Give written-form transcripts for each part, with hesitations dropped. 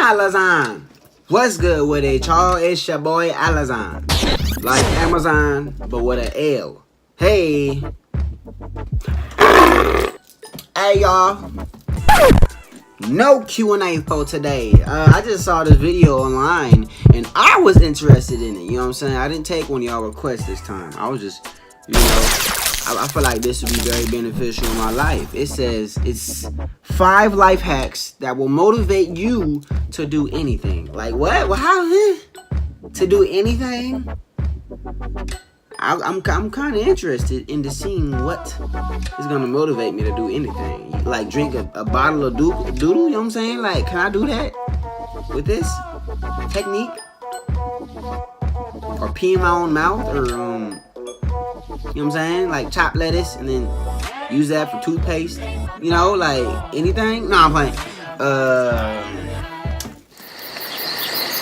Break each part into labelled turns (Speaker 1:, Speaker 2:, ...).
Speaker 1: TeamAlazon. What's good with it, y'all? It's your boy ALAZON. Like Amazon, but with an L. Hey. Hey, y'all. No Q&A for today. I just saw this video online, and I was interested in it. You know what I'm saying? I didn't take one of y'all requests this time. I was just, you know, I feel like this would be very beneficial in my life. It says it's 5 life hacks that will motivate you to do anything. Like what? Well, how? To do anything? I'm kind of interested into seeing what is gonna motivate me to do anything. Like drink a bottle of doodle. You know what I'm saying? Like, can I do that with this technique? Or pee in my own mouth, or you know what I'm saying? Like chop lettuce and then use that for toothpaste. You know, like anything? No, I'm playing.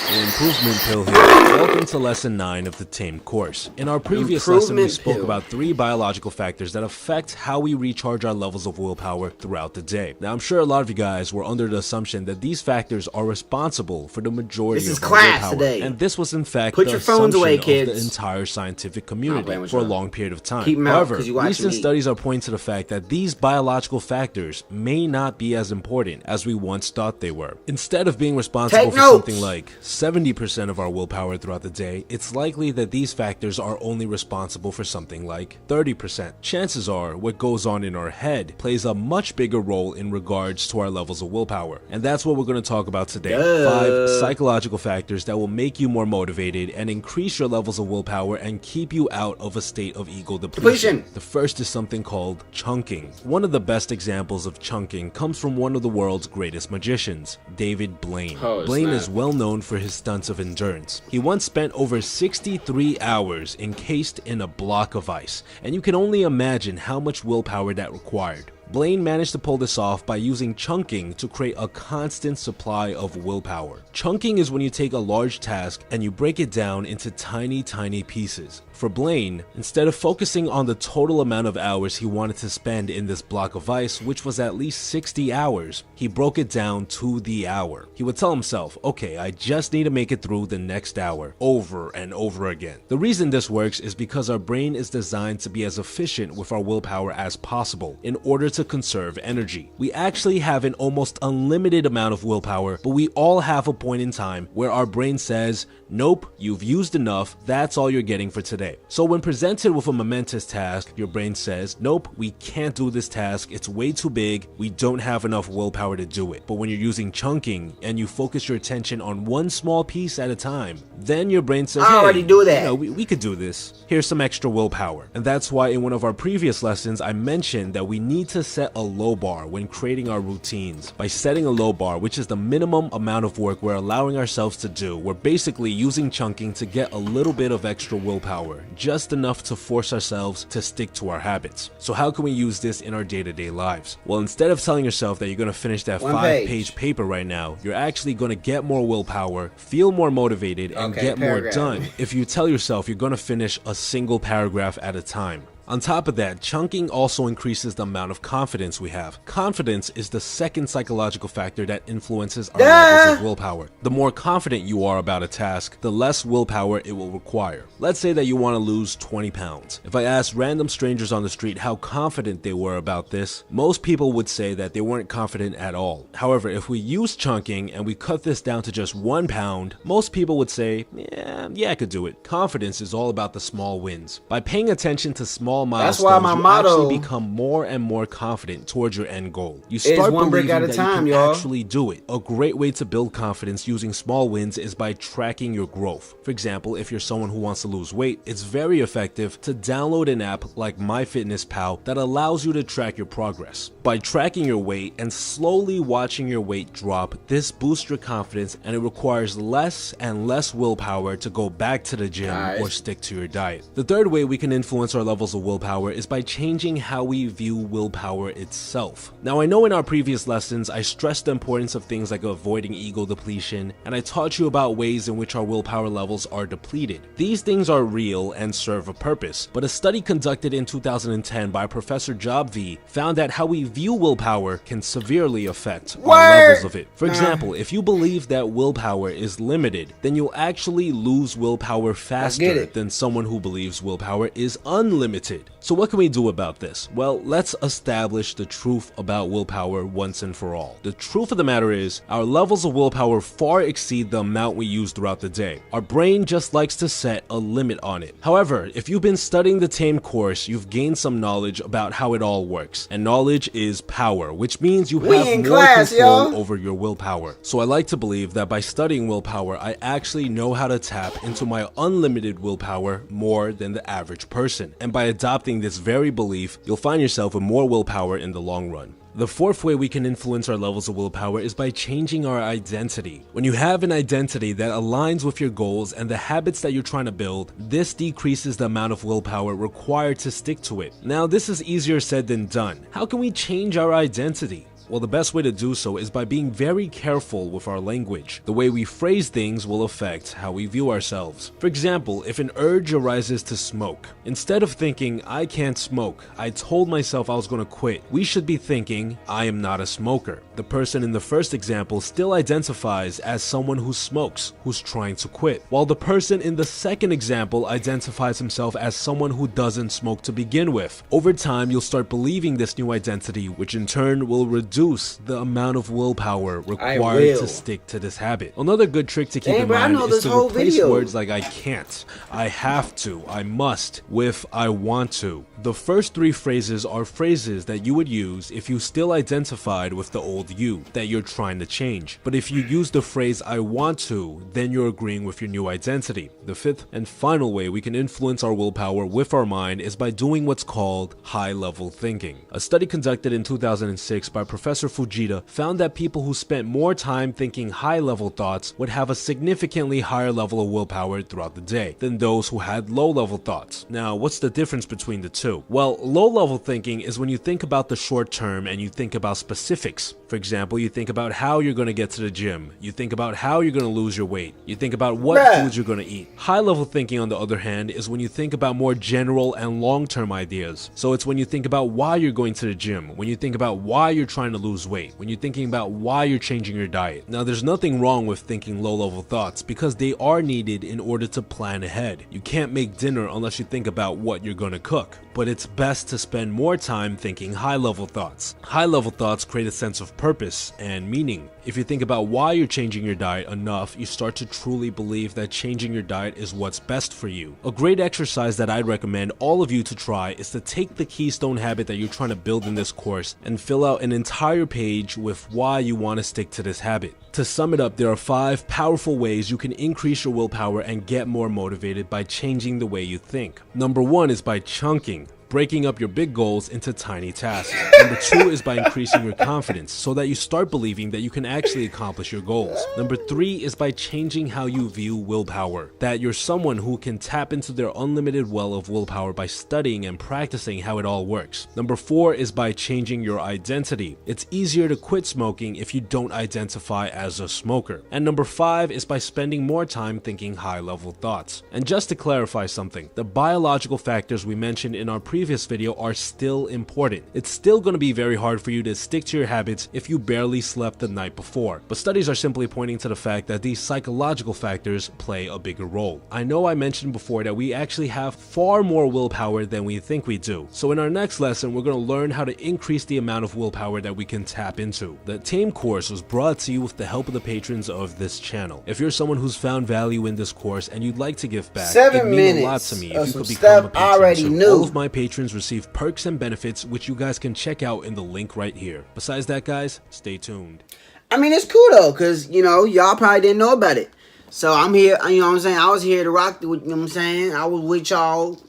Speaker 2: The improvement pill here. Welcome to lesson 9 of the TAME course. In our previous lesson, we spoke about 3 biological factors that affect how we recharge our levels of willpower throughout the day. Now, I'm sure a lot of you guys were under the assumption that these factors are responsible for the majority of our willpower.
Speaker 1: Today.
Speaker 2: And this was in fact
Speaker 1: Put your phones away, kids.
Speaker 2: Of the entire scientific community for a long period of time.
Speaker 1: Keep them out,
Speaker 2: However, recent studies are pointing to the fact that these biological factors may not be as important as we once thought they were. Instead of being responsible for something like 70% of our willpower throughout the day, it's likely that these factors are only responsible for something like 30%. Chances are what goes on in our head plays a much bigger role in regards to our levels of willpower. And that's what we're going to talk about today. 5 psychological factors that will make you more motivated and increase your levels of willpower and keep you out of a state of ego depletion. The first is something called chunking. One of the best examples of chunking comes from one of the world's greatest magicians, David Blaine. Blaine is well known for his stunts of endurance. He once spent over 63 hours encased in a block of ice, and you can only imagine how much willpower that required. Blaine managed to pull this off by using chunking to create a constant supply of willpower. Chunking is when you take a large task and you break it down into tiny pieces. For Blaine, instead of focusing on the total amount of hours he wanted to spend in this block of ice, which was at least 60 hours, he broke it down to the hour. He would tell himself, okay, I just need to make it through the next hour, over and over again. The reason this works is because our brain is designed to be as efficient with our willpower as possible in order to conserve energy. We actually have an almost unlimited amount of willpower, but we all have a point in time where our brain says, nope, you've used enough, that's all you're getting for today. So when presented with a momentous task, your brain says, nope, we can't do this task, it's way too big, we don't have enough willpower to do it. But when you're using chunking and you focus your attention on one small piece at a time, then your brain says,
Speaker 1: I already do that.
Speaker 2: You know, we could do this. Here's some extra willpower. And that's why in one of our previous lessons, I mentioned that we need to set a low bar when creating our routines. By setting a low bar, which is the minimum amount of work we're allowing ourselves to do, we're basically using chunking to get a little bit of extra willpower, just enough to force ourselves to stick to our habits. So how can we use this in our day-to-day lives? Well, instead of telling yourself that you're going to finish that 5-page paper right now, you're actually going to get more willpower, feel more motivated, and get more done if you tell yourself you're going to finish a single paragraph at a time. On top of that, chunking also increases the amount of confidence we have. Confidence is the second psychological factor that influences our levels of willpower. The more confident you are about a task, the less willpower it will require. Let's say that you want to lose 20 pounds. If I asked random strangers on the street how confident they were about this, most people would say that they weren't confident at all. However, if we use chunking and we cut this down to just 1 pound, most people would say, yeah, I could do it. Confidence is all about the small wins. By paying attention to small milestones, you actually become more and more confident towards your end goal. You start believing that you can actually do it. A great way to build confidence using small wins is by tracking your growth. For example, if you're someone who wants to lose weight, it's very effective to download an app like MyFitnessPal that allows you to track your progress. By tracking your weight and slowly watching your weight drop, this boosts your confidence and it requires less and less willpower to go back to the gym or stick to your diet. The third way we can influence our levels of willpower is by changing how we view willpower itself. Now, I know in our previous lessons, I stressed the importance of things like avoiding ego depletion, and I taught you about ways in which our willpower levels are depleted. These things are real and serve a purpose, but a study conducted in 2010 by Professor Jobvi found that how we view willpower can severely affect our levels of it. For example, if you believe that willpower is limited, then you'll actually lose willpower faster than someone who believes willpower is unlimited. So what can we do about this? Well, let's establish the truth about willpower once and for all. The truth of the matter is, our levels of willpower far exceed the amount we use throughout the day. Our brain just likes to set a limit on it. However, if you've been studying the TAME course, you've gained some knowledge about how it all works. And knowledge is power, which means you have more control over your willpower. So I like to believe that by studying willpower, I actually know how to tap into my unlimited willpower more than the average person. And by adopting this very belief, you'll find yourself with more willpower in the long run. The fourth way we can influence our levels of willpower is by changing our identity. When you have an identity that aligns with your goals and the habits that you're trying to build, this decreases the amount of willpower required to stick to it. Now, this is easier said than done. How can we change our identity? Well, the best way to do so is by being very careful with our language. The way we phrase things will affect how we view ourselves. For example, if an urge arises to smoke, instead of thinking, I can't smoke, I told myself I was going to quit, we should be thinking, I am not a smoker. The person in the first example still identifies as someone who smokes, who's trying to quit, while the person in the second example identifies himself as someone who doesn't smoke to begin with. Over time, you'll start believing this new identity, which in turn will reduce the amount of willpower required to stick to this habit. Another good trick to keep in mind is to replace words like I can't, I have to, I must with I want to. The first three phrases are phrases that you would use if you still identified with the old you that you're trying to change. But if you use the phrase I want to, then you're agreeing with your new identity. The fifth and final way we can influence our willpower with our mind is by doing what's called high-level thinking. A study conducted in 2006 by Professor Fujita found that people who spent more time thinking high-level thoughts would have a significantly higher level of willpower throughout the day than those who had low-level thoughts. Now, what's the difference between the two? Well, low-level thinking is when you think about the short term and you think about specifics. For example, you think about how you're going to get to the gym. You think about how you're going to lose your weight. You think about what foods you're going to eat. High-level thinking, on the other hand, is when you think about more general and long-term ideas. So it's when you think about why you're going to the gym, when you think about why you're trying to lose weight, when you're thinking about why you're changing your diet. Now, there's nothing wrong with thinking low-level thoughts because they are needed in order to plan ahead. You can't make dinner unless you think about what you're going to cook. But it's best to spend more time thinking high-level thoughts. High-level thoughts create a sense of purpose and meaning. If you think about why you're changing your diet enough, you start to truly believe that changing your diet is what's best for you. A great exercise that I'd recommend all of you to try is to take the keystone habit that you're trying to build in this course and fill out an entire page with why you want to stick to this habit. To sum it up, there are 5 powerful ways you can increase your willpower and get more motivated by changing the way you think. Number 1 is by chunking. Breaking up your big goals into tiny tasks. Number 2 is by increasing your confidence so that you start believing that you can actually accomplish your goals. Number 3 is by changing how you view willpower, that you're someone who can tap into their unlimited well of willpower by studying and practicing how it all works. Number 4 is by changing your identity. It's easier to quit smoking if you don't identify as a smoker. And number 5 is by spending more time thinking high-level thoughts. And just to clarify something, the biological factors we mentioned in our previous video are still important. It's still going to be very hard for you to stick to your habits if you barely slept the night before, but studies are simply pointing to the fact that these psychological factors play a bigger role. I know I mentioned before that we actually have far more willpower than we think we do, so in our next lesson we're going to learn how to increase the amount of willpower that we can tap into. The TAME course was brought to you with the help of the patrons of this channel. If you're someone who's found value in this course and you'd like to give back, it means a lot to me if you could become a patron. So all of my patrons receive perks and benefits which you guys can check out in the link right here. Besides that, guys, stay tuned.
Speaker 1: I mean, it's cool though, because you know, y'all probably didn't know about it. So I'm here, you know what I'm saying? I was here to rock, you know what I'm saying? I was with y'all,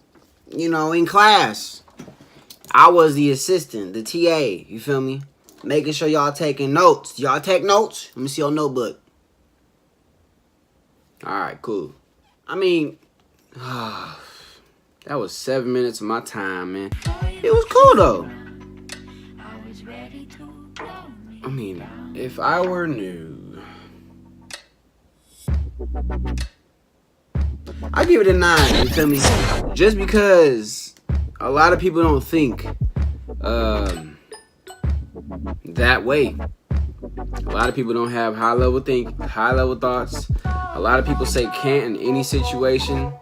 Speaker 1: you know, in class. I was the assistant, the TA, you feel me? Making sure y'all taking notes. Y'all take notes? Let me see your notebook. Alright, cool. I mean, That was 7 minutes of my time, man. It was cool though. I mean, if I were new, I give it a 9. You feel me? Just because a lot of people don't think that way. A lot of people don't have high level thoughts. A lot of people say can't in any situation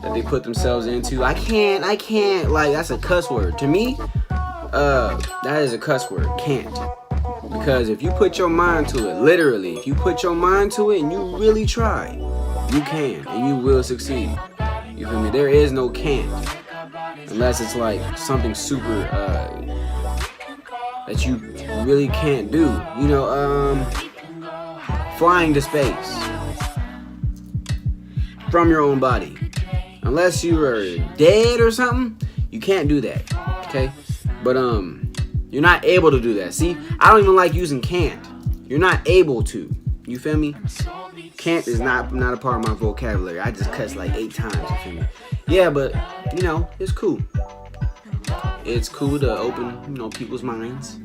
Speaker 1: that they put themselves into. I can't. Like, that's a cuss word. To me, that is a cuss word. Can't. Because if you put your mind to it, literally, if you put your mind to it and you really try, you can and you will succeed. You feel me? There is no can't. Unless it's like something super that you really can't do. You know, flying to space from your own body. Unless you are dead or something, you can't do that. Okay? But you're not able to do that. See, I don't even like using can't. You're not able to. You feel me? Can't is not a part of my vocabulary. I just cuss like 8 times. You feel me? Yeah, but you know, it's cool. It's cool to open, you know, people's minds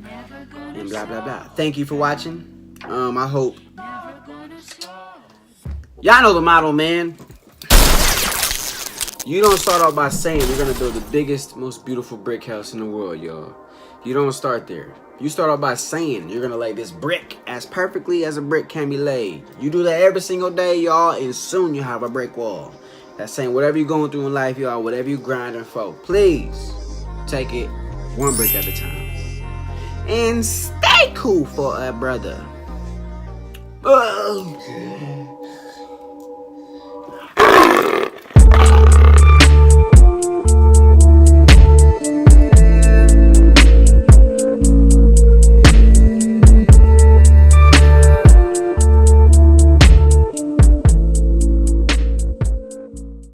Speaker 1: and blah blah blah. Thank you for watching. I hope y'all know the motto, man. You don't start off by saying you're gonna build the biggest, most beautiful brick house in the world, y'all. You don't start there. You start off by saying you're gonna lay this brick as perfectly as a brick can be laid. You do that every single day, y'all, and soon you have a brick wall. That's saying whatever you're going through in life, y'all, whatever you're grinding for, please take it one brick at a time. And stay cool for a brother.